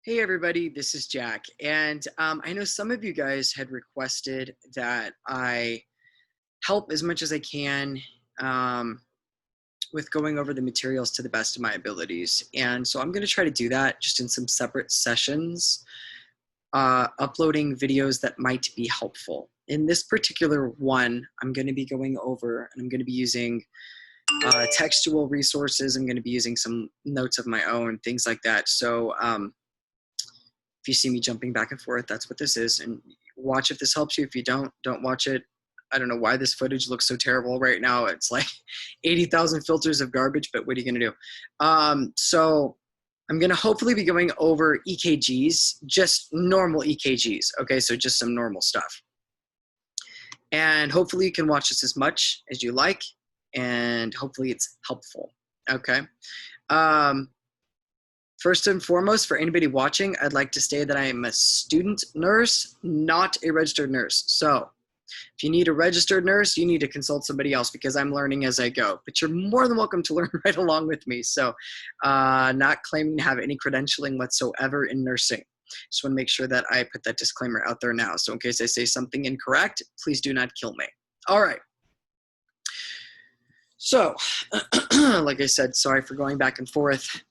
Hey everybody, this is Jack, and I know some of you guys had requested that I help as much as I can um, with going over the materials to the best of my abilities, and so I'm going to try to do that just in some separate sessions, uploading videos that might be helpful. In this particular one, I'm going to be going over, and I'm going to be using textual resources. I'm going to be using some notes of my own, things like that. So if you see me jumping back and forth, that's what this is. And watch if this helps you. If you don't watch it. I don't know why this footage looks so terrible right now. It's like 80,000 filters of garbage, but what are you going to do? So I'm going to hopefully be going over EKGs, just normal EKGs. Okay, so just some normal stuff. And hopefully you can watch this as much as you like, and hopefully it's helpful. Okay. First and foremost, for anybody watching, I'd like to say that I am a student nurse, not a registered nurse. So if you need a registered nurse, you need to consult somebody else because I'm learning as I go. But you're more than welcome to learn right along with me. So not claiming to have any credentialing whatsoever in nursing. Just want to make sure that I put that disclaimer out there now. So in case I say something incorrect, please do not kill me. All right. So like I said, sorry for going back and forth.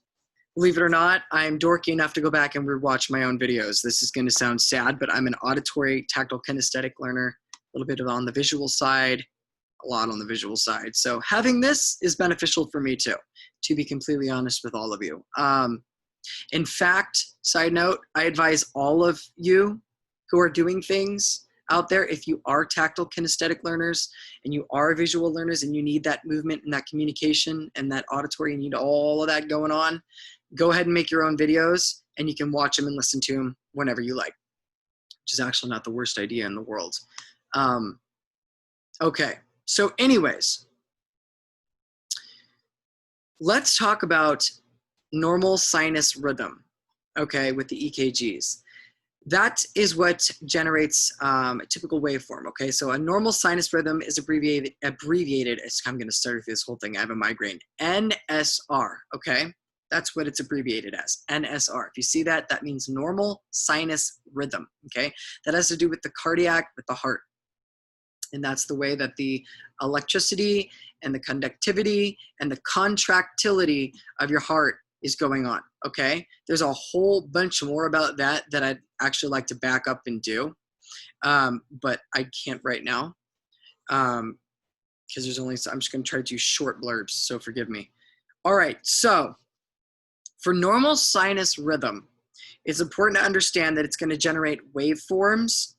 Believe it or not, I'm dorky enough to go back and rewatch my own videos. This is going to sound sad, but I'm an auditory tactile kinesthetic learner, a little bit on the visual side, a lot on the visual side. So having this is beneficial for me too, to be completely honest with all of you. In fact, side note, I advise all of you who are doing things out there, if you are tactile kinesthetic learners and you are visual learners and you need that movement and that communication and that auditory, you need all of that going on, go ahead and make your own videos and you can watch them and listen to them whenever you like, which is actually not the worst idea in the world. Okay, so anyways, let's talk about normal sinus rhythm, okay, with the EKGs. That is what generates a typical waveform, okay? So a normal sinus rhythm is abbreviated, I'm going to start with this whole thing, I have a migraine, NSR, okay? That's what it's abbreviated as, NSR. If you see that, that means normal sinus rhythm, okay? That has to do with the cardiac, with the heart. And that's the way that the electricity and the conductivity and the contractility of your heart is going on, okay? There's a whole bunch more about that that I'd actually like to back up and do, but I can't right now because there's only, I'm just gonna try to do short blurbs, so forgive me. All right, so for normal sinus rhythm, it's important to understand that it's gonna generate waveforms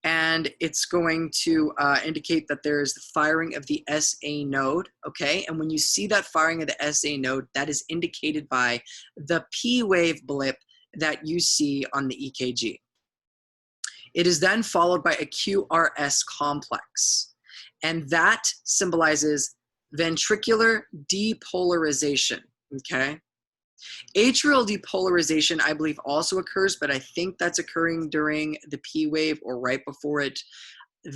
and it's going to indicate that there's the firing of the SA node, okay? And when you see that firing of the SA node, that is indicated by the P wave blip that you see on the EKG. It is then followed by a QRS complex, and that symbolizes ventricular depolarization, okay? Atrial depolarization, I believe, also occurs, but I think that's occurring during the P wave or right before it.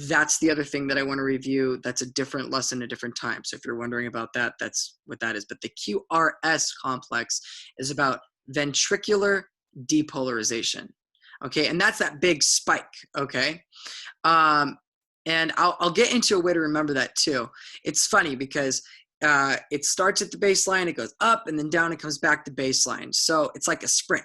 That's the other thing that I want to review. That's a different lesson, a different time. So if you're wondering about that, that's what that is. But the QRS complex is about ventricular depolarization, okay? And that's that big spike, okay? And I'll get into a way to remember that too. It's funny because it starts at the baseline, it goes up, and then down, it comes back to baseline. So it's like a sprint.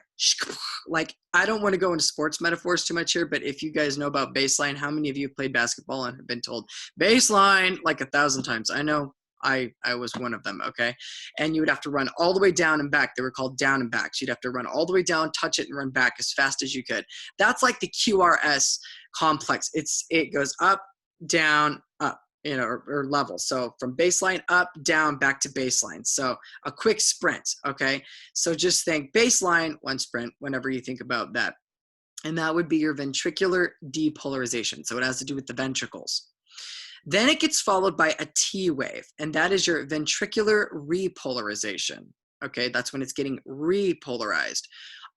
Like, I don't want to go into sports metaphors too much here, but if you guys know about baseline, how many of you played basketball and have been told baseline like 1,000 times? I know I was one of them, okay? And you would have to run all the way down and back. They were called down and backs. You'd have to run all the way down, touch it, and run back as fast as you could. That's like the QRS complex. It goes up, down, up, you know, or level. So from baseline up, down, back to baseline. So a quick sprint, okay? So just think baseline, one sprint, whenever you think about that. And that would be your ventricular depolarization. So it has to do with the ventricles. Then it gets followed by a T wave, and that is your ventricular repolarization, okay? That's when it's getting repolarized.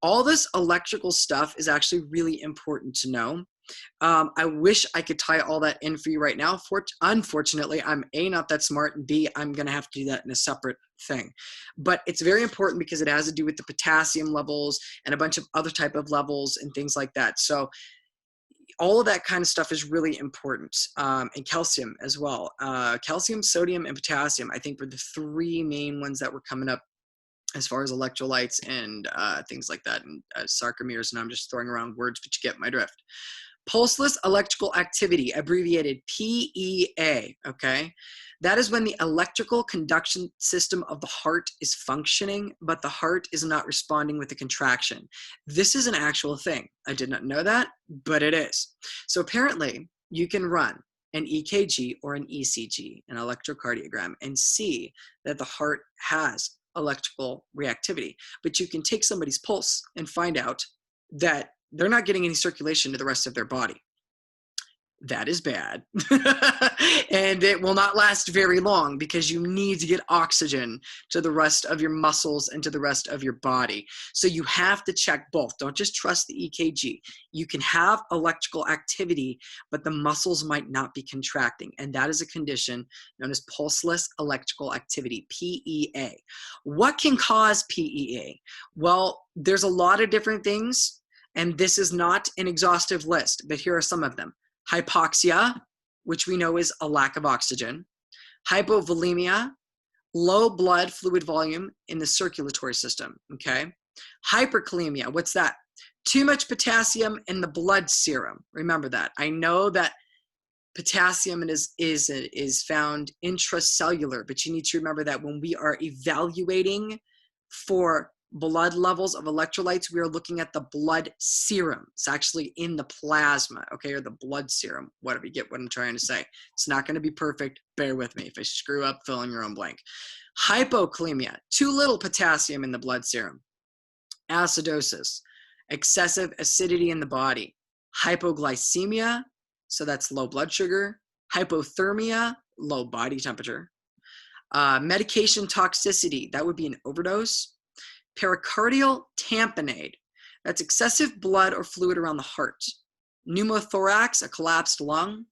All this electrical stuff is actually really important to know I wish I could tie all that in for you right now. Unfortunately, I'm A, not that smart, and B, I'm going to have to do that in a separate thing. But it's very important because it has to do with the potassium levels and a bunch of other type of levels and things like that. So all of that kind of stuff is really important, and calcium as well. Calcium, sodium, and potassium, I think, were the three main ones that were coming up as far as electrolytes and things like that, and sarcomeres, and I'm just throwing around words, but you get my drift. Pulseless electrical activity, abbreviated PEA, okay? That is when the electrical conduction system of the heart is functioning, but the heart is not responding with a contraction. This is an actual thing. I did not know that, but it is. So apparently, you can run an EKG or an ECG, an electrocardiogram, and see that the heart has electrical reactivity. But you can take somebody's pulse and find out that they're not getting any circulation to the rest of their body. That is bad. And it will not last very long because you need to get oxygen to the rest of your muscles and to the rest of your body. So you have to check both. Don't just trust the EKG. You can have electrical activity, but the muscles might not be contracting. And that is a condition known as pulseless electrical activity, PEA. What can cause PEA? Well, there's a lot of different things, and this is not an exhaustive list, but here are some of them. Hypoxia, which we know is a lack of oxygen. Hypovolemia, low blood fluid volume in the circulatory system, okay? Hyperkalemia, what's that? Too much potassium in the blood serum. Remember that. I know that potassium is found intracellular, but you need to remember that when we are evaluating for blood levels of electrolytes, we are looking at the blood serum. It's actually in the plasma, okay, or the blood serum, whatever. You get what I'm trying to say. It's not going to be perfect. Bear with me. If I screw up, fill in your own blank. Hypokalemia, too little potassium in the blood serum. Acidosis, excessive acidity in the body. Hypoglycemia, so that's low blood sugar. Hypothermia, low body temperature. Medication toxicity, that would be an overdose. Pericardial tamponade, that's excessive blood or fluid around the heart. Pneumothorax, a collapsed lung.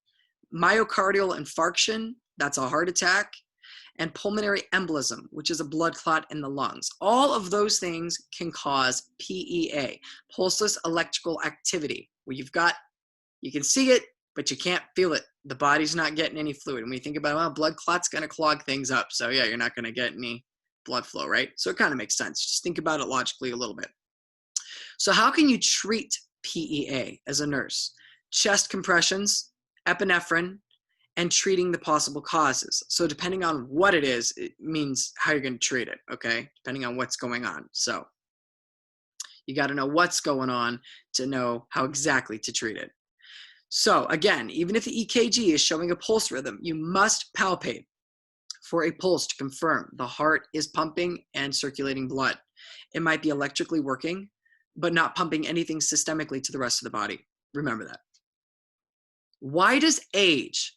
Myocardial infarction, that's a heart attack. And pulmonary embolism, which is a blood clot in the lungs. All of those things can cause PEA, pulseless electrical activity, where you can see it, but you can't feel it. The body's not getting any fluid. And we think about, well, blood clot's gonna clog things up. So yeah, you're not gonna get any blood flow, right? So it kind of makes sense. Just think about it logically a little bit. So how can you treat PEA as a nurse? Chest compressions, epinephrine, and treating the possible causes. So depending on what it is, it means how you're going to treat it, okay? Depending on what's going on. So you got to know what's going on to know how exactly to treat it. So again, even if the EKG is showing a pulse rhythm, you must palpate for a pulse to confirm the heart is pumping and circulating blood. It might be electrically working, but not pumping anything systemically to the rest of the body. Remember that. Why does age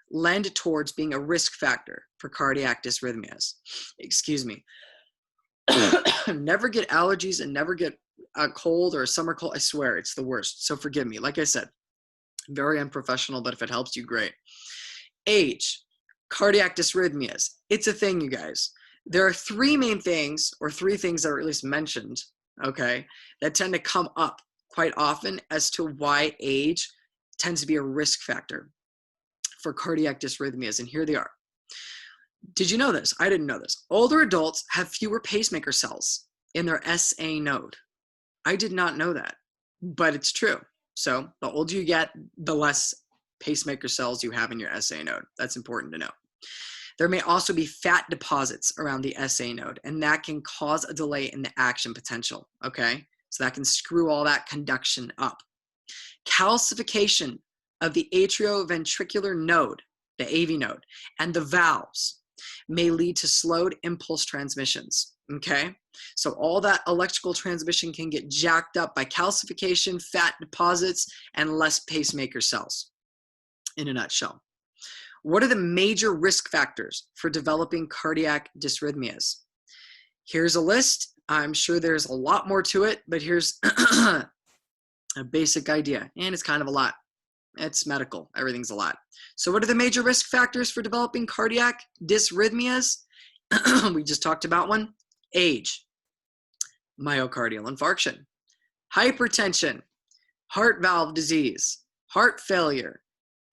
lend towards being a risk factor for cardiac dysrhythmias? Excuse me. Never get allergies and never get a cold or a summer cold. I swear, it's the worst. So forgive me. Like I said, very unprofessional, but if it helps you, great. Age. Cardiac dysrhythmias. It's a thing, you guys. There are three main things, or three things that are at least mentioned, okay, that tend to come up quite often as to why age tends to be a risk factor for cardiac dysrhythmias, and here they are. Did you know this? I didn't know this. Older adults have fewer pacemaker cells in their SA node. I did not know that, but it's true. So the older you get, the less pacemaker cells you have in your SA node. That's important to know. There may also be fat deposits around the SA node, and that can cause a delay in the action potential, okay? So that can screw all that conduction up. Calcification of the atrioventricular node, the AV node, and the valves may lead to slowed impulse transmissions, okay? So all that electrical transmission can get jacked up by calcification, fat deposits, and less pacemaker cells, in a nutshell. What are the major risk factors for developing cardiac dysrhythmias? Here's a list. I'm sure there's a lot more to it, but here's a basic idea, and it's kind of a lot. It's medical. Everything's a lot. So what are the major risk factors for developing cardiac dysrhythmias? We just talked about one. Age, myocardial infarction, hypertension, heart valve disease, heart failure,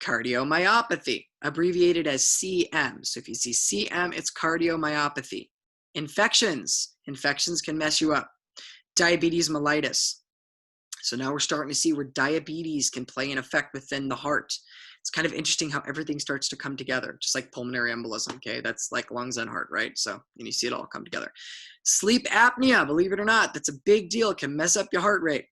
cardiomyopathy, abbreviated as CM. So if you see CM, it's cardiomyopathy. Infections can mess you up. Diabetes mellitus. So now we're starting to see where diabetes can play an effect within the heart. It's kind of interesting how everything starts to come together, just like pulmonary embolism, okay? That's like lungs and heart, right? So and you see it all come together. Sleep apnea, believe it or not, that's a big deal. It can mess up your heart rate.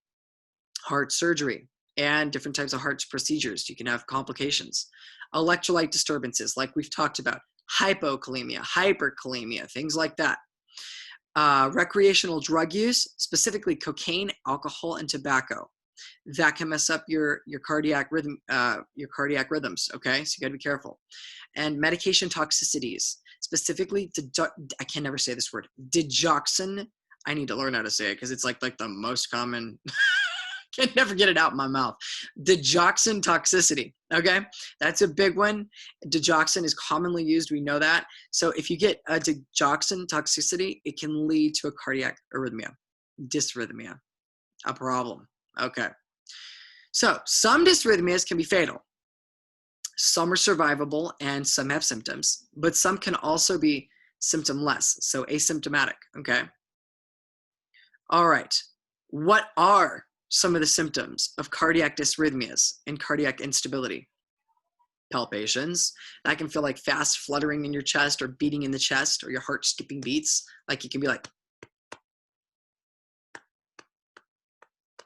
Heart surgery and different types of heart procedures. You can have complications. Electrolyte disturbances, like we've talked about. Hypokalemia, hyperkalemia, things like that. Recreational drug use, specifically cocaine, alcohol, and tobacco. That can mess up your cardiac rhythms. Okay, so you got to be careful. And medication toxicities, specifically I can never say this word. Digoxin. I need to learn how to say it because it's like the most common. Can never get it out in my mouth. Digoxin toxicity. Okay, that's a big one. Digoxin is commonly used. We know that. So if you get a digoxin toxicity, it can lead to a cardiac arrhythmia, dysrhythmia, a problem. Okay. So some dysrhythmias can be fatal. Some are survivable and some have symptoms, but some can also be symptomless, so asymptomatic. Okay. All right. What are some of the symptoms of cardiac dysrhythmias and cardiac instability? Palpations. That can feel like fast fluttering in your chest or beating in the chest or your heart skipping beats. Like you can be like,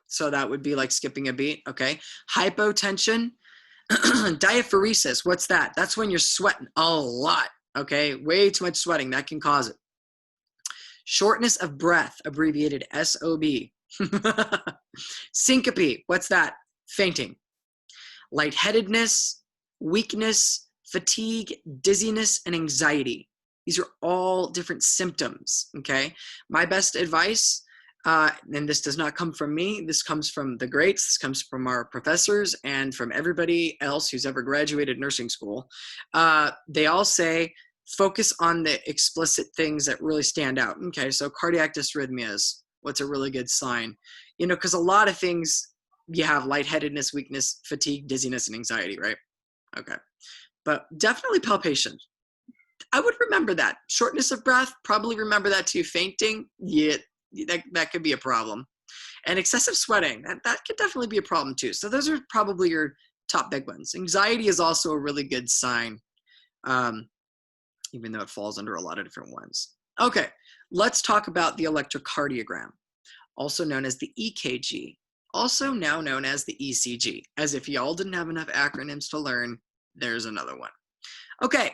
so that would be like skipping a beat. Okay. Hypotension. Diaphoresis. What's that? That's when you're sweating a lot. Okay. Way too much sweating. That can cause it. Shortness of breath, abbreviated SOB. Syncope, what's that? Fainting. Lightheadedness, weakness, fatigue, dizziness, and anxiety. These are all different symptoms, okay? My best advice, and this does not come from me, this comes from the greats, this comes from our professors, and from everybody else who's ever graduated nursing school. They all say, focus on the explicit things that really stand out. Okay, so cardiac dysrhythmias, what's a really good sign? You know, because a lot of things, you have lightheadedness, weakness, fatigue, dizziness, and anxiety, right? Okay, but definitely palpation. I would remember that. Shortness of breath, probably remember that too. Fainting, yeah, that could be a problem. And excessive sweating, that could definitely be a problem too. So those are probably your top big ones. Anxiety is also a really good sign. Even though it falls under a lot of different ones. Okay, let's talk about the electrocardiogram, also known as the EKG, also now known as the ECG. As if y'all didn't have enough acronyms to learn, there's another one. Okay,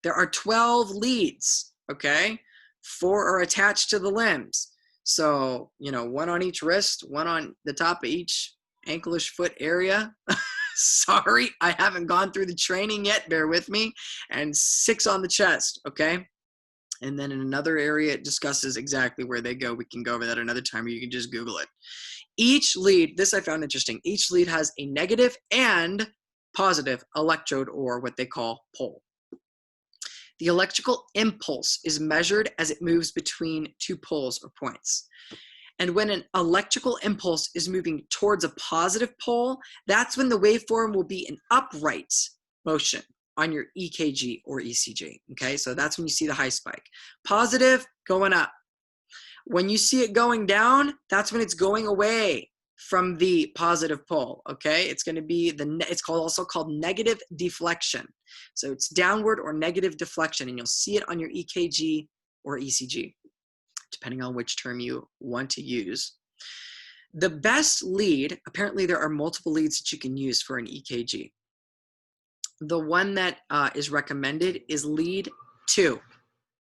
there are 12 leads, okay? 4 are attached to the limbs. So, you know, 1 on each wrist, 1 on the top of each ankle-ish foot area. Sorry, I haven't gone through the training yet, bear with me. And 6 on the chest, okay? And then in another area, it discusses exactly where they go. We can go over that another time, or you can just Google it. Each lead, this I found interesting, each lead has a negative and positive electrode, or what they call pole. The electrical impulse is measured as it moves between 2 poles or points. And when an electrical impulse is moving towards a positive pole, that's when the waveform will be in upright motion on your EKG or ECG, okay? So that's when you see the high spike. Positive, going up. When you see it going down, that's when it's going away from the positive pole, okay? It's gonna be, also called negative deflection. So it's downward or negative deflection, and you'll see it on your EKG or ECG, depending on which term you want to use. The best lead, apparently there are multiple leads that you can use for an EKG. The one that is recommended is lead 2,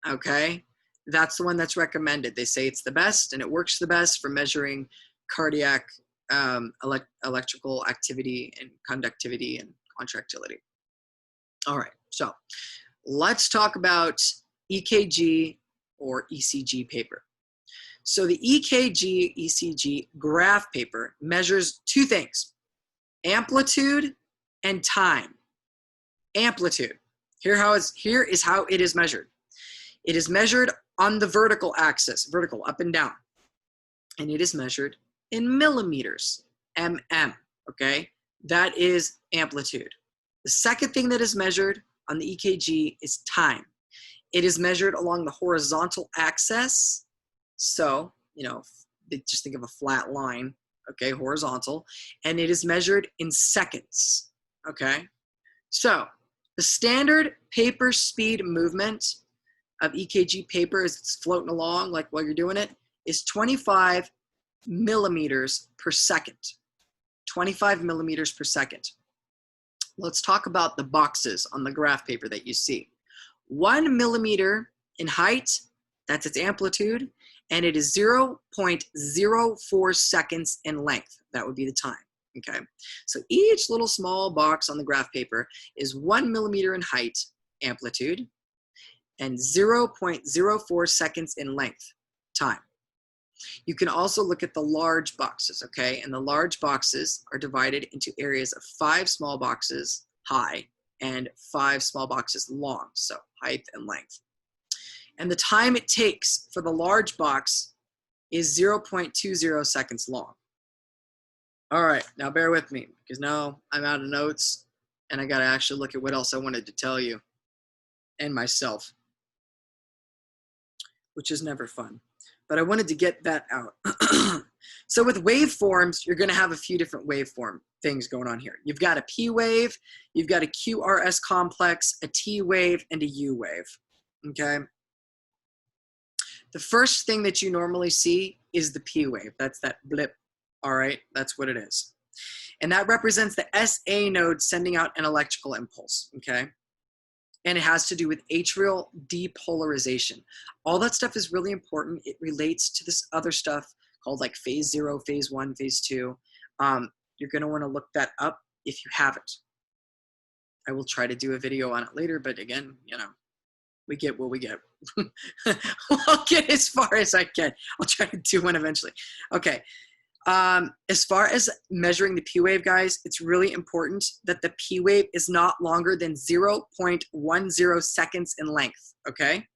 okay? That's the one that's recommended. They say it's the best and it works the best for measuring cardiac electrical activity and conductivity and contractility. All right, so let's talk about EKG or ECG paper. So the EKG, ECG graph paper measures 2 things, amplitude and time. Amplitude. Here is how it is measured. It is measured on the vertical axis, vertical, up and down. And it is measured in millimeters, mm, okay? That is amplitude. The second thing that is measured on the EKG is time. It is measured along the horizontal axis. So, just think of a flat line, okay, horizontal. And it is measured in seconds, okay? So, the standard paper speed movement of EKG paper as it's floating along, like while you're doing it, is 25 millimeters per second. 25 millimeters per second. Let's talk about the boxes on the graph paper that you see. 1 millimeter in height, that's its amplitude, and it is 0.04 seconds in length. That would be the time, okay? So each little small box on the graph paper is 1 millimeter in height, amplitude, and 0.04 seconds in length, time. You can also look at the large boxes, okay? And the large boxes are divided into areas of 5 small boxes high and 5 small boxes long, so height and length. And the time it takes for the large box is 0.20 seconds long. All right, now bear with me because now I'm out of notes and I gotta actually look at what else I wanted to tell you and myself, which is never fun. But I wanted to get that out. So with waveforms, you're going to have a few different waveform things going on here. You've got a P wave, you've got a QRS complex, a T wave, and a U wave, okay? The first thing that you normally see is the P wave. That's that blip, all right? That's what it is. And that represents the SA node sending out an electrical impulse, okay? And it has to do with atrial depolarization. All that stuff is really important. It relates to this other stuff called like phase 0, phase 1, phase 2. You're gonna wanna look that up if you haven't. I will try to do a video on it later, but again, we get what we get. I'll get as far as I can. I'll try to do one eventually. Okay. As far as measuring the P wave, guys, it's really important that the P wave is not longer than 0.10 seconds in length, okay?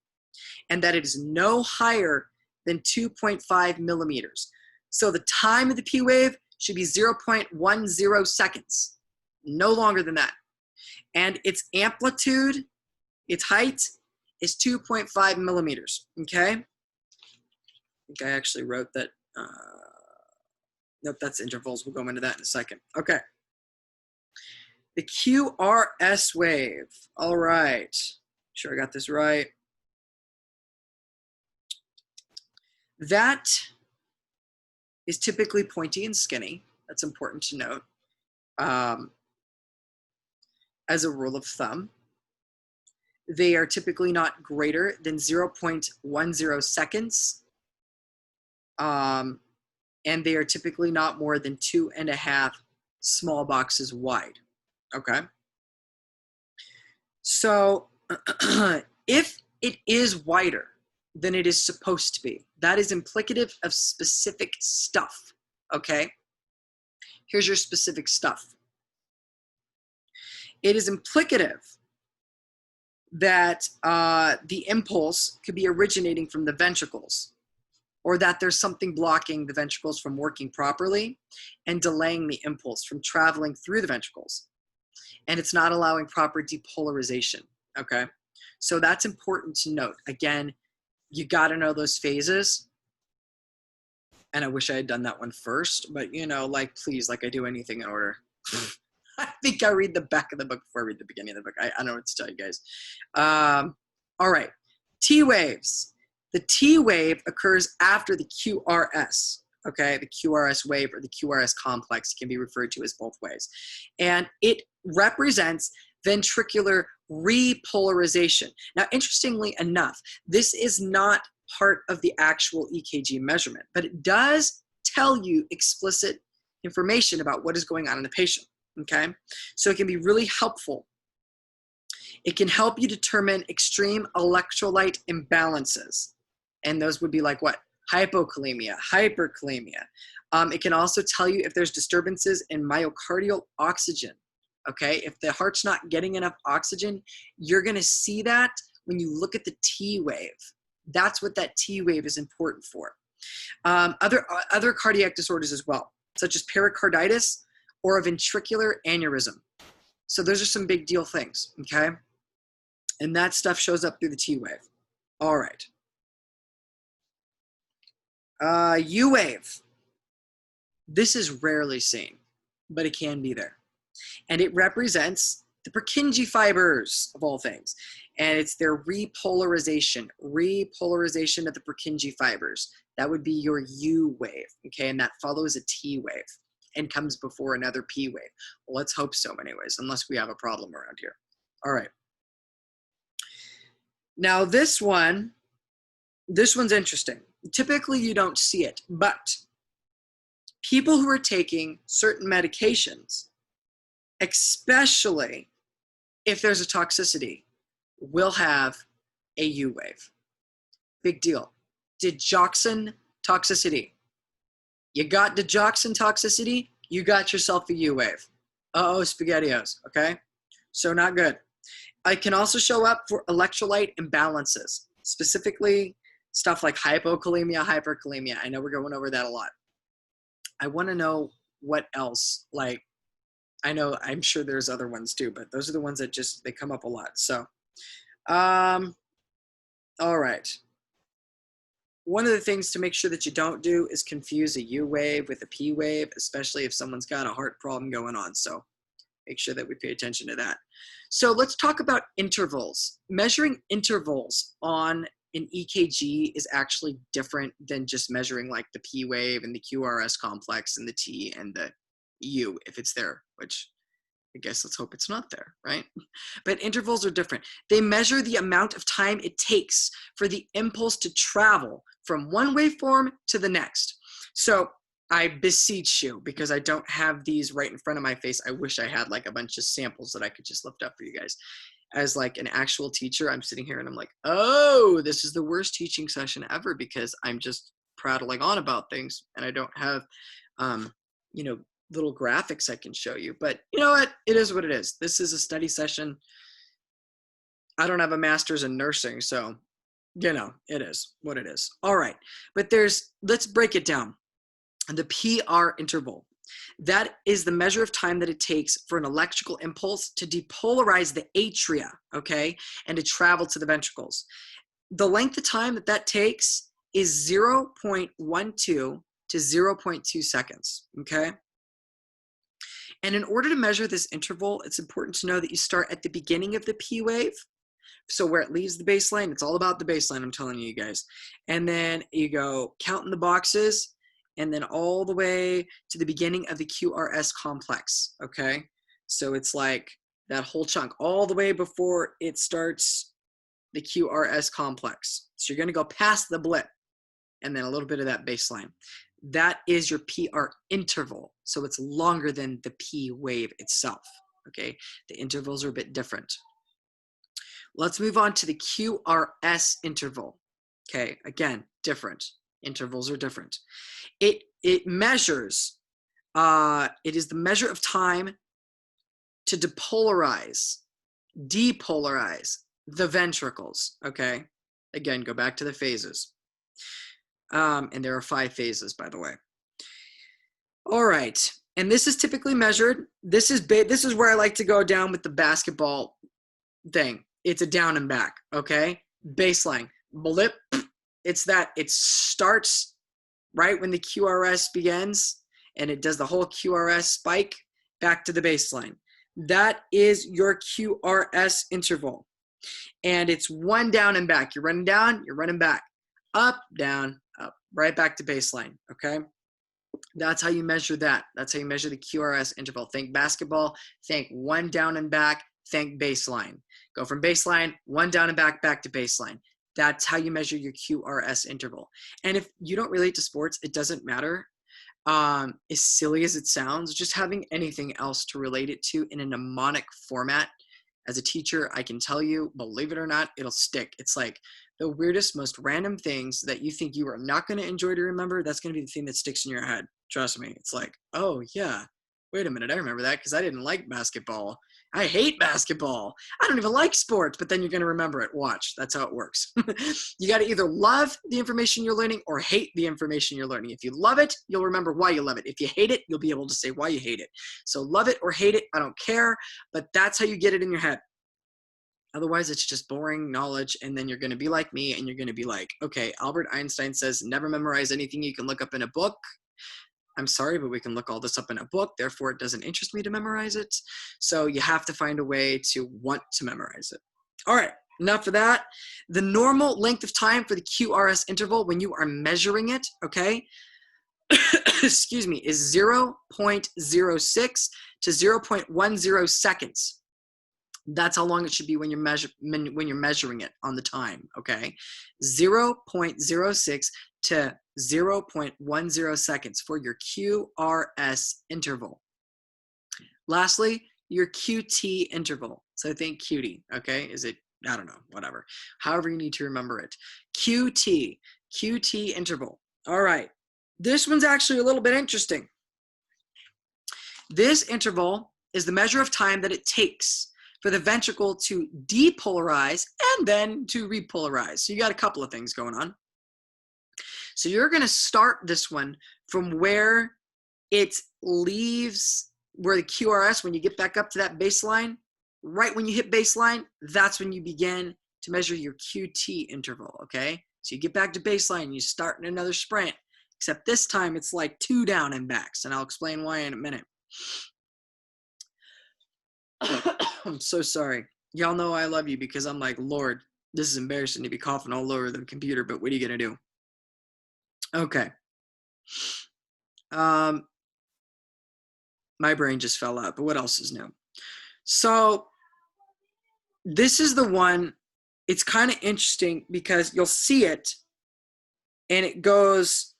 And that it is no higher than 2.5 millimeters. So the time of the P wave should be 0.10 seconds, no longer than that. And its amplitude, its height, is 2.5 millimeters, okay? I think I actually wrote that. Nope, that's intervals. We'll go into that in a second. Okay. The QRS wave. All right. Sure I got this right. That is typically pointy and skinny. That's important to note. As a rule of thumb, they are typically not greater than 0.10 seconds. And they are typically not more than 2.5 small boxes wide, okay? So if it is wider than it is supposed to be, that is implicative of specific stuff, okay? Here's your specific stuff. It is implicative that the impulse could be originating from the ventricles, or that there's something blocking the ventricles from working properly and delaying the impulse from traveling through the ventricles. And it's not allowing proper depolarization, okay? So that's important to note. Again, you gotta know those phases. And I wish I had done that one first, but please, like I do anything in order. I think I read the back of the book before I read the beginning of the book. I don't know what to tell you guys. All right, T waves. The T wave occurs after the QRS, okay? The QRS wave or the QRS complex can be referred to as both ways. And it represents ventricular repolarization. Now, interestingly enough, this is not part of the actual EKG measurement, but it does tell you explicit information about what is going on in the patient, okay? So it can be really helpful. It can help you determine extreme electrolyte imbalances. And those would be like what? Hypokalemia, hyperkalemia. It can also tell you if there's disturbances in myocardial oxygen, okay? If the heart's not getting enough oxygen, you're gonna see that when you look at the T wave. That's what that T wave is important for. Other cardiac disorders as well, such as pericarditis or a ventricular aneurysm. So those are some big deal things, okay? And that stuff shows up through the T wave. All right. U wave. This is rarely seen, but it can be there. And it represents the Purkinje fibers, of all things. And it's their repolarization of the Purkinje fibers. That would be your U wave, okay? And that follows a T wave and comes before another P wave. Well, let's hope so anyways, unless we have a problem around here. All right. Now this one's interesting. Typically you don't see it, but people who are taking certain medications, especially if there's a toxicity, will have a U wave. Big deal. Digoxin toxicity. You got digoxin toxicity, you got yourself a U wave. Uh-oh, SpaghettiOs, okay? So not good. It can also show up for electrolyte imbalances, specifically stuff like hypokalemia, hyperkalemia. I know we're going over that a lot. I want to know what else, like, I'm sure there's other ones too, but those are the ones that they come up a lot. So, all right. One of the things to make sure that you don't do is confuse a U wave with a P wave, especially if someone's got a heart problem going on. So make sure that we pay attention to that. So let's talk about intervals. Measuring intervals on an EKG is actually different than just measuring like the P wave and the QRS complex and the T and the U if it's there, which I guess let's hope it's not there, right? But intervals are different. They measure the amount of time it takes for the impulse to travel from one waveform to the next. So I beseech you, because I don't have these right in front of my face. I wish I had like a bunch of samples that I could just lift up for you guys. As like an actual teacher, I'm sitting here and I'm like, oh, this is the worst teaching session ever because I'm just prattling on about things and I don't have, you know, little graphics I can show you. But you know what? It is what it is. This is a study session. I don't have a master's in nursing, so, you know, it is what it is. All right. But let's break it down. The PR interval. That is the measure of time that it takes for an electrical impulse to depolarize the atria, okay, and to travel to the ventricles. The length of time that takes is 0.12 to 0.2 seconds, okay? And in order to measure this interval, it's important to know that you start at the beginning of the P wave. So where it leaves the baseline, it's all about the baseline, I'm telling you guys. And then you go counting the boxes, and then all the way to the beginning of the QRS complex, okay? So it's like that whole chunk, all the way before it starts the QRS complex. So you're gonna go past the blip, and then a little bit of that baseline. That is your PR interval. So it's longer than the P wave itself, okay? The intervals are a bit different. Let's move on to the QRS interval. Okay, again, different. Intervals are different. It measures, it is the measure of time to depolarize the ventricles, okay? Again, go back to the phases. And there are 5 phases, by the way. All right, and this is typically measured. This is where I like to go down with the basketball thing. It's a down and back, okay? Baseline, blip. It's that it starts right when the QRS begins, and it does the whole QRS spike back to the baseline. That is your QRS interval. And it's one down and back. You're running down, you're running back. Up, down, up, right back to baseline, okay? That's how you measure that. That's how you measure the QRS interval. Think basketball, think one down and back, think baseline. Go from baseline, one down and back to baseline. That's how you measure your QRS interval. And if you don't relate to sports, it doesn't matter. As silly as it sounds, just having anything else to relate it to in a mnemonic format. As a teacher, I can tell you, believe it or not, it'll stick. It's like the weirdest, most random things that you think you are not going to enjoy to remember. That's going to be the thing that sticks in your head. Trust me. It's like, oh yeah, Wait a minute, I remember that because I didn't like basketball. I hate basketball. I don't even like sports, but then you're going to remember it. Watch. That's how it works. You got to either love the information you're learning or hate the information you're learning. If you love it, you'll remember why you love it. If you hate it, you'll be able to say why you hate it. So love it or hate it, I don't care, but that's how you get it in your head. Otherwise, it's just boring knowledge, and then you're going to be like me, and you're going to be like, okay, Albert Einstein says never memorize anything you can look up in a book. I'm sorry, but we can look all this up in a book. Therefore, it doesn't interest me to memorize it. So you have to find a way to want to memorize it. All right, enough of that. The normal length of time for the QRS interval when you are measuring it, okay, excuse me, is 0.06 to 0.10 seconds. That's how long it should be when you're measuring it on the time, okay? 0.06 to 0.10 seconds for your QRS interval. Lastly, your QT interval. So think QT, okay? Is it, I don't know, whatever. However you need to remember it. QT interval. All right. This one's actually a little bit interesting. This interval is the measure of time that it takes for the ventricle to depolarize and then to repolarize. So you got a couple of things going on. So you're going to start this one from where it leaves, where the QRS, when you get back up to that baseline, right when you hit baseline, that's when you begin to measure your QT interval, okay? So you get back to baseline, you start in another sprint, except this time it's like 2 down and backs, and I'll explain why in a minute. I'm so sorry. Y'all know I love you because I'm like, Lord, this is embarrassing to be coughing all over the computer, but what are you going to do? Okay. My brain just fell out, but what else is new? So this is the one, it's kind of interesting because you'll see it and it goes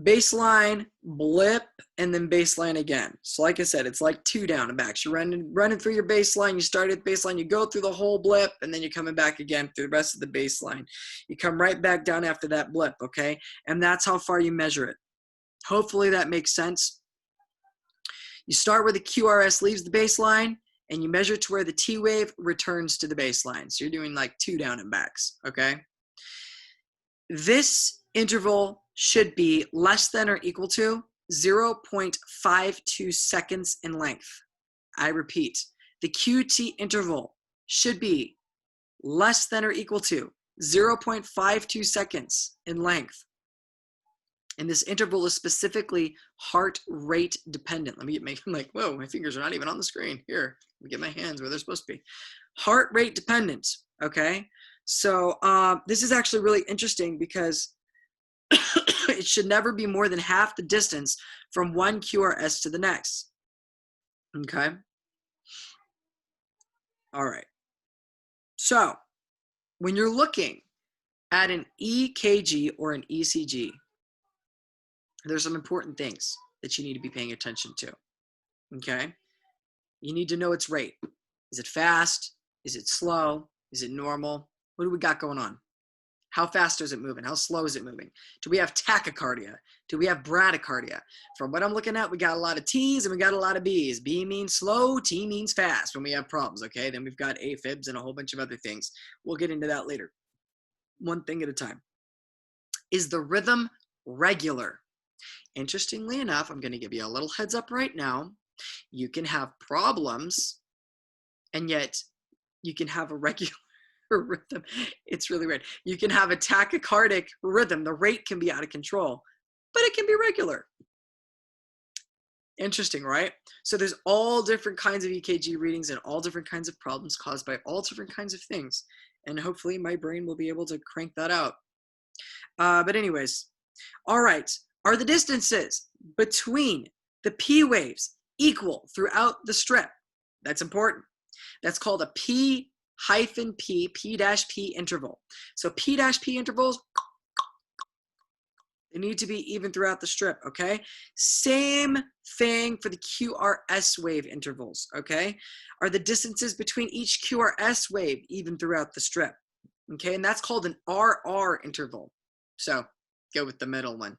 baseline, blip, and then baseline again. So like I said, it's like 2 down and backs. You're running through your baseline, you start at baseline, you go through the whole blip, and then you're coming back again through the rest of the baseline. You come right back down after that blip, okay? And that's how far you measure it. Hopefully that makes sense. You start where the QRS leaves the baseline, and you measure to where the T wave returns to the baseline. So you're doing like 2 down and backs, okay? This interval should be less than or equal to 0.52 seconds in length. I repeat, the QT interval should be less than or equal to 0.52 seconds in length. And this interval is specifically heart rate dependent. Let me get I'm like, whoa, my fingers are not even on the screen. Here, let me get my hands where they're supposed to be. Heart rate dependent, okay? So this is actually really interesting because it should never be more than half the distance from one QRS to the next, okay? All right. So when you're looking at an EKG or an ECG, there's some important things that you need to be paying attention to, okay? You need to know its rate. Is it fast? Is it slow? Is it normal? What do we got going on? How fast is it moving? How slow is it moving? Do we have tachycardia? Do we have bradycardia? From what I'm looking at, we got a lot of T's and we got a lot of B's. B means slow, T means fast when we have problems, okay? Then we've got AFibs and a whole bunch of other things. We'll get into that later. One thing at a time. Is the rhythm regular? Interestingly enough, I'm going to give you a little heads up right now. You can have problems, and yet you can have a regular rhythm. It's really weird. You can have a tachycardic rhythm. The rate can be out of control, but it can be regular. Interesting, right? So there's all different kinds of EKG readings and all different kinds of problems caused by all different kinds of things. And hopefully my brain will be able to crank that out. But anyways, all right. Are the distances between the P waves equal throughout the strip? That's important. That's called a P-P interval. So P' intervals, they need to be even throughout the strip, okay? Same thing for the QRS wave intervals, okay? Are the distances between each QRS wave even throughout the strip, okay? And that's called an RR interval. So go with the middle one.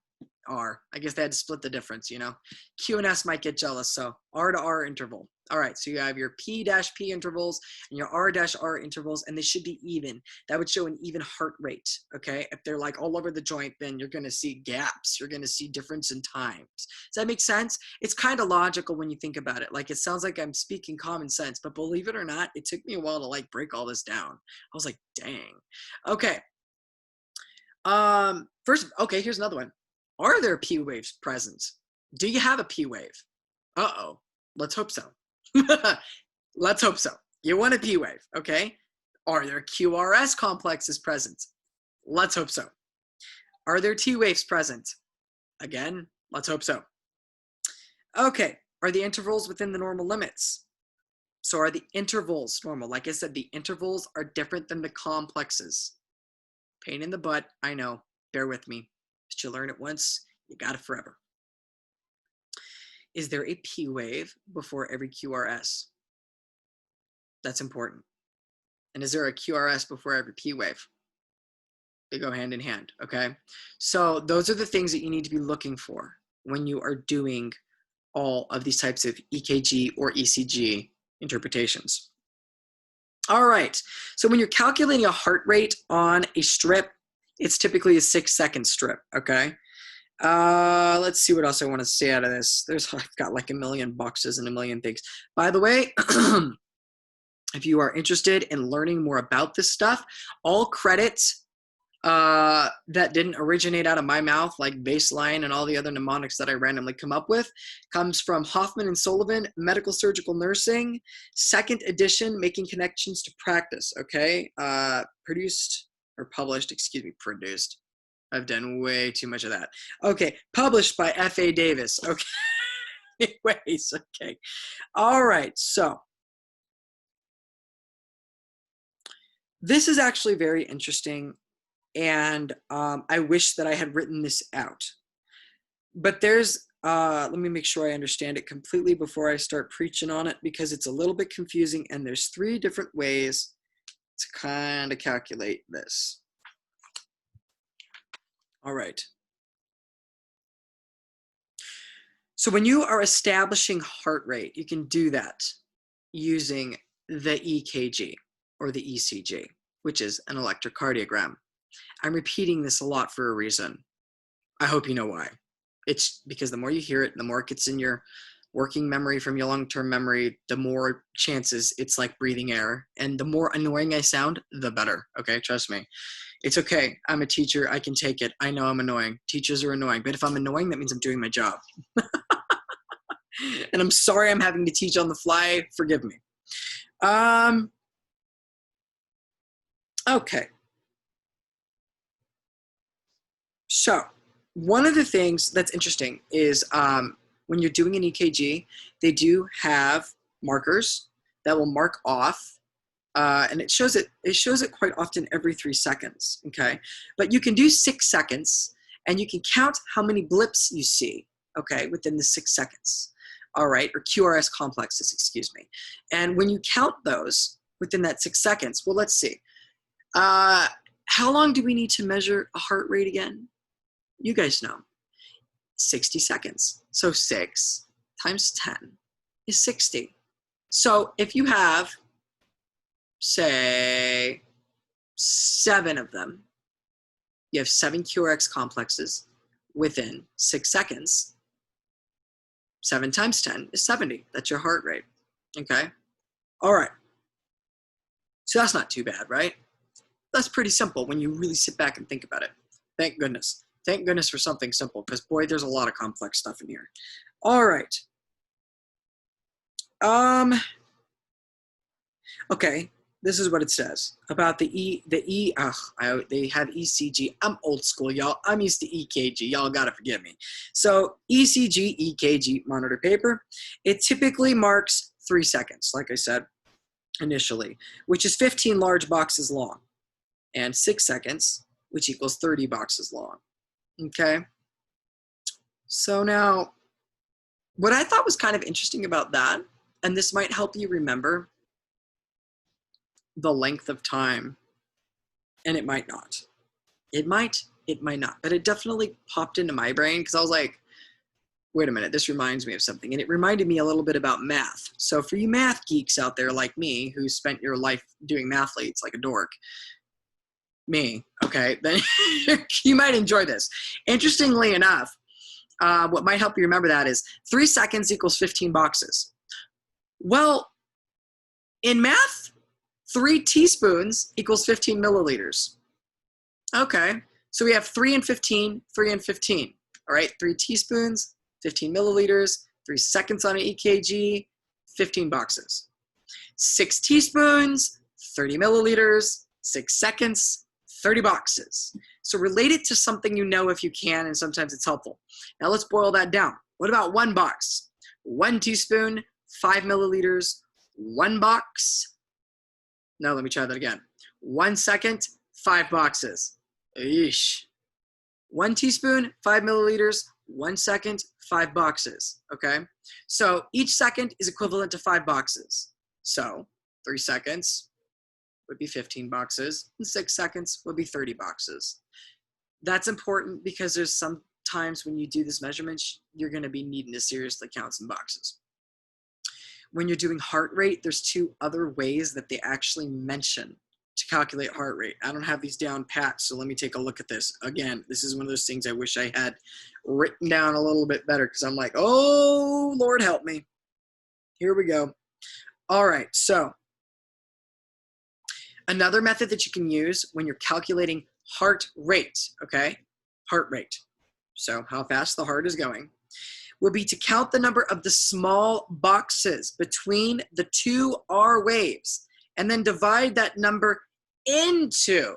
R. I guess they had to split the difference, you know. Q and S might get jealous, so R to R interval. All right, so you have your P-P intervals and your R-R intervals, and they should be even. That would show an even heart rate, okay? If they're like all over the joint, then you're gonna see gaps. You're gonna see difference in times. Does that make sense? It's kind of logical when you think about it. Like, it sounds like I'm speaking common sense, but believe it or not, it took me a while to like break all this down. I was like, dang. Okay. First, okay, here's another one. Are there P waves present? Do you have a P wave? Uh-oh, let's hope so. Let's hope so. You want a P wave, okay? Are there QRS complexes present? Let's hope so. Are there T waves present? Again, let's hope so. Okay, are the intervals within the normal limits? So are the intervals normal? Like I said, the intervals are different than the complexes. Pain in the butt, I know, bear with me. But you learn it once, you got it forever. Is there a P wave before every QRS? That's important. And is there a QRS before every P wave? They go hand in hand, okay? So those are the things that you need to be looking for when you are doing all of these types of EKG or ECG interpretations. All right, so when you're calculating a heart rate on a strip, it's typically a 6-second strip, okay? Let's see what else I want to say out of this. I've got like a million boxes and a million things. By the way, if you are interested in learning more about this stuff, all credits that didn't originate out of my mouth, like baseline and all the other mnemonics that I randomly come up with, comes from Hoffman and Sullivan, Medical Surgical Nursing, 2nd edition, Making Connections to Practice, okay? Produced. I've done way too much of that. Okay, published by F.A. Davis. Okay, anyways, okay. All right, so this is actually very interesting, and I wish that I had written this out. But there's, let me make sure I understand it completely before I start preaching on it, because it's a little bit confusing, and there's 3 different ways to kind of calculate this. All right. So when you are establishing heart rate, you can do that using the EKG or the ECG, which is an electrocardiogram. I'm repeating this a lot for a reason. I hope you know why. It's because the more you hear it, the more it gets in your working memory from your long-term memory, the more chances it's like breathing air. And the more annoying I sound, the better. Okay, trust me. It's okay. I'm a teacher. I can take it. I know I'm annoying. Teachers are annoying. But if I'm annoying, that means I'm doing my job. And I'm sorry I'm having to teach on the fly. Forgive me. Okay. So one of the things that's interesting is when you're doing an EKG, they do have markers that will mark off. And it shows it quite often every 3 seconds, okay? But you can do 6 seconds, and you can count how many blips you see, okay, within the 6 seconds, all right, or QRS complexes, excuse me. And when you count those within that 6 seconds, well, let's see. How long do we need to measure a heart rate again? You guys know. 60 seconds. So 6 times 10 is 60. So if you have, say, 7 of them, you have 7 QRX complexes within 6 seconds. 7 times 10 is 70. That's your heart rate, okay? All right. So that's not too bad, right? That's pretty simple when you really sit back and think about it. Thank goodness. Thank goodness for something simple, because boy, there's a lot of complex stuff in here. All right. Okay. This is what it says about they have ECG. I'm old school, y'all. I'm used to EKG. Y'all gotta forgive me. So ECG, EKG monitor paper, it typically marks 3 seconds, like I said initially, which is 15 large boxes long, and 6 seconds, which equals 30 boxes long, okay? So now, what I thought was kind of interesting about that, and this might help you remember the length of time, and it might not. It might it might not. But it definitely popped into my brain because I was like, wait a minute, this reminds me of something. And it reminded me a little bit about math. So for you math geeks out there like me, who spent your life doing mathletes like a dork, me, okay, then you might enjoy this. Interestingly enough, what might help you remember that is 3 seconds equals 15 boxes. Well, in math, 3 teaspoons equals 15 milliliters. Okay, so we have 3 and 15, 3 and 15. All right, 3 teaspoons, 15 milliliters, 3 seconds on an EKG, 15 boxes. 6 teaspoons, 30 milliliters, 6 seconds, 30 boxes. So relate it to something you know if you can, and sometimes it's helpful. Now let's boil that down. What about 1 box? 1 teaspoon, 5 milliliters, 1 box. No, let me try that again. 1 second, 5 boxes. Eesh. 1 teaspoon, 5 milliliters, 1 second, 5 boxes, okay? So each second is equivalent to 5 boxes. So 3 seconds would be 15 boxes, and 6 seconds would be 30 boxes. That's important because there's some times when you do this measurement, you're gonna be needing to seriously count some boxes. When you're doing heart rate, there's 2 other ways that they actually mention to calculate heart rate. I don't have these down pat, so let me take a look at this. Again, this is one of those things I wish I had written down a little bit better because I'm like, oh, Lord help me. Here we go. All right, so another method that you can use when you're calculating heart rate, okay? Heart rate, so how fast the heart is going, would be to count the number of the small boxes between the 2 R waves and then divide that number into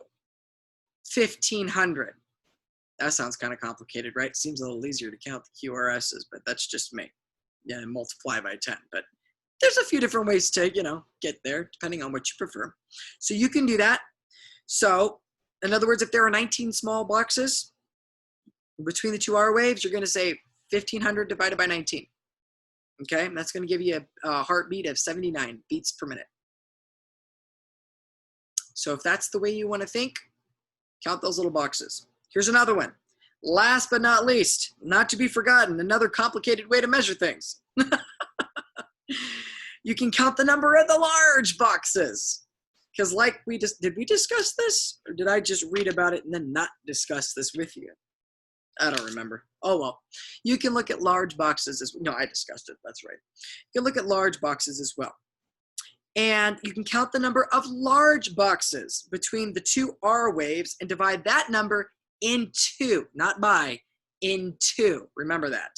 1,500. That sounds kind of complicated, right? Seems a little easier to count the QRSs, but that's just me. Yeah, and multiply by 10. But there's a few different ways to, get there, depending on what you prefer. So you can do that. So, in other words, if there are 19 small boxes between the 2 R waves, you're going to say 1,500 divided by 19. Okay, and that's going to give you a heartbeat of 79 beats per minute. So if that's the way you want to think, count those little boxes. Here's another one. Last but not least, not to be forgotten, another complicated way to measure things. You can count the number of the large boxes. Because did we discuss this? Or did I just read about it and then not discuss this with you? I don't remember. Oh, well. You can look at large boxes no, I discussed it. That's right. You can look at large boxes as well. And you can count the number of large boxes between the 2 R waves and divide that number into, not by, into. Remember that,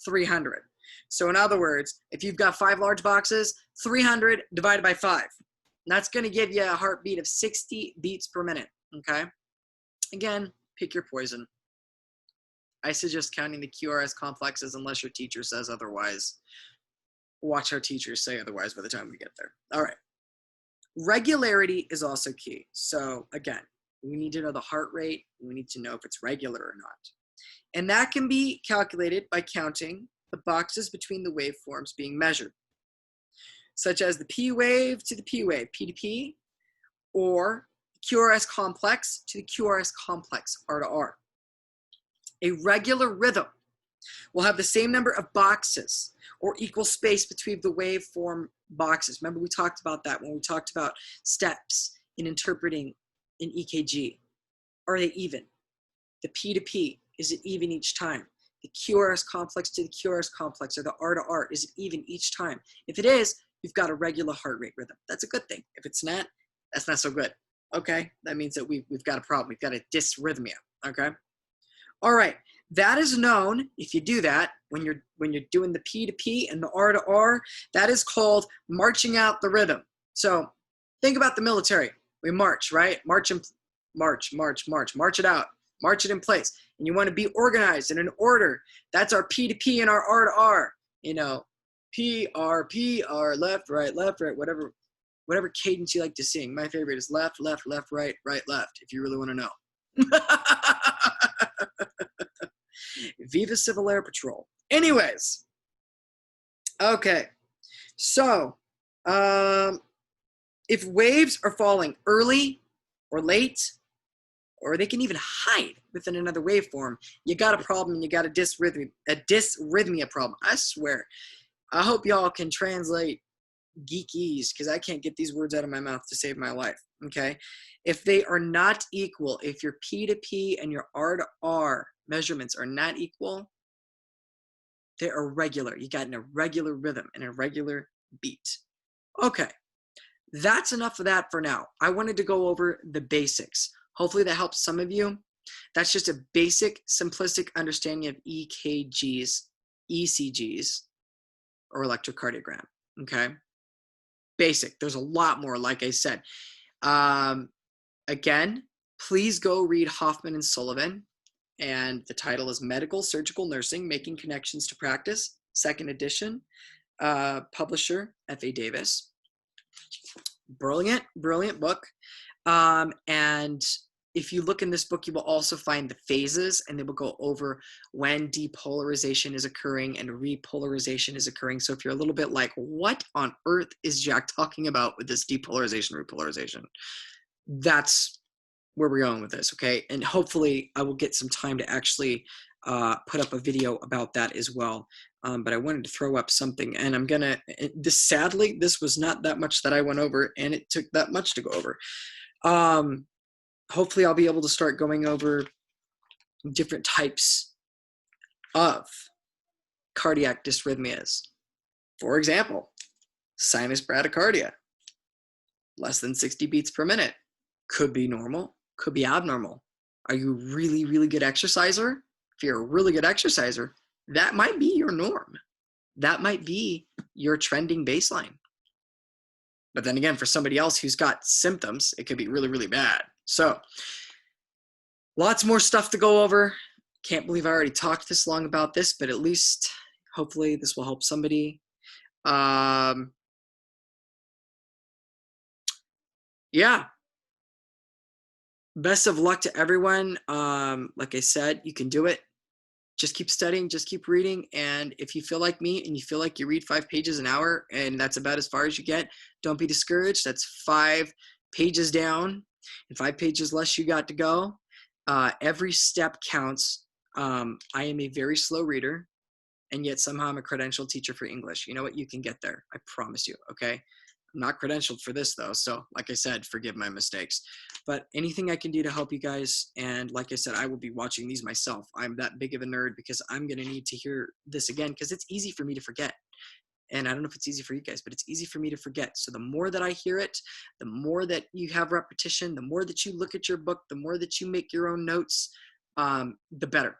300. So in other words, if you've got 5 large boxes, 300 divided by 5. And that's going to give you a heartbeat of 60 beats per minute, okay? Again, pick your poison. I suggest counting the QRS complexes unless your teacher says otherwise. Watch our teachers say otherwise by the time we get there. All right. Regularity is also key. So again, we need to know the heart rate. We need to know if it's regular or not. And that can be calculated by counting the boxes between the waveforms being measured, such as the P wave to the P wave, P to P, or QRS complex to the QRS complex, R to R. A regular rhythm will have the same number of boxes or equal space between the waveform boxes. Remember, we talked about that when we talked about steps in interpreting an EKG. Are they even? The P to P, is it even each time? The QRS complex to the QRS complex, or the R to R, is it even each time? If it is, you've got a regular heart rate rhythm. That's a good thing. If it's not, that's not so good. Okay, that means that we've got a problem. We've got a dysrhythmia, okay? All right, that is known, if you do that, when you're doing the P to P and the R to R, that is called marching out the rhythm. So think about the military. We march, right? March it out. March it in place. And you want to be organized and in order. That's our P to P and our R to R. P, R, left, right, whatever cadence you like to sing. My favorite is left, left, left, right, right, left, if you really want to know. Viva Civil Air Patrol. Anyways, okay, so if waves are falling early or late or they can even hide within another waveform, you got a problem, and you got a dysrhythmia problem. I swear. I hope y'all can translate geekies, because I can't get these words out of my mouth to save my life, okay? If they are not equal, if your P to P and your R to R measurements are not equal, they're irregular. You got an irregular rhythm, an irregular beat. Okay, that's enough of that for now. I wanted to go over the basics. Hopefully that helps some of you. That's just a basic, simplistic understanding of EKGs, ECGs, or electrocardiogram, okay? Basic. There's a lot more, like I said. Again, please go read Hoffman and Sullivan, and the title is Medical Surgical Nursing, Making Connections to Practice, 2nd edition, publisher, F.A. Davis. Brilliant, brilliant book. And if you look in this book, you will also find the phases, and they will go over when depolarization is occurring and repolarization is occurring. So if you're a little bit like, what on earth is Jack talking about with this depolarization, repolarization? That's where we're going with this, okay? And hopefully I will get some time to actually put up a video about that as well. But I wanted to throw up something, and I'm gonna, sadly, this was not that much that I went over, and it took that much to go over. Hopefully I'll be able to start going over different types of cardiac dysrhythmias. For example, sinus bradycardia, less than 60 beats per minute. Could be normal, could be abnormal. Are you a really, really good exerciser? If you're a really good exerciser, that might be your norm. That might be your trending baseline. But then again, for somebody else who's got symptoms, it could be really, really bad. So lots more stuff to go over. Can't believe I already talked this long about this, but at least hopefully this will help somebody. Yeah. Best of luck to everyone. Like I said, you can do it. Just keep studying, just keep reading. And if you feel like me and you feel like you read 5 pages an hour and that's about as far as you get, don't be discouraged. That's 5 pages down and 5 pages less you got to go. Every step counts. I am a very slow reader, and yet somehow I'm a credentialed teacher for English. You know what? You can get there. I promise you, okay? I'm not credentialed for this though, so like I said, forgive my mistakes. But anything I can do to help you guys, and like I said, I will be watching these myself. I'm that big of a nerd because I'm gonna need to hear this again because it's easy for me to forget. And I don't know if it's easy for you guys, but it's easy for me to forget. So the more that I hear it, the more that you have repetition, the more that you look at your book, the more that you make your own notes, the better.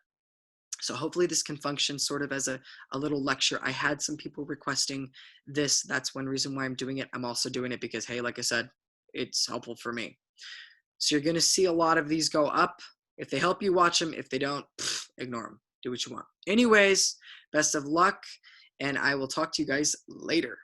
So hopefully this can function sort of as a little lecture. I had some people requesting this. That's one reason why I'm doing it. I'm also doing it because, hey, like I said, it's helpful for me. So you're going to see a lot of these go up. If they help you, watch them. If they don't, ignore them. Do what you want. Anyways, best of luck, and I will talk to you guys later.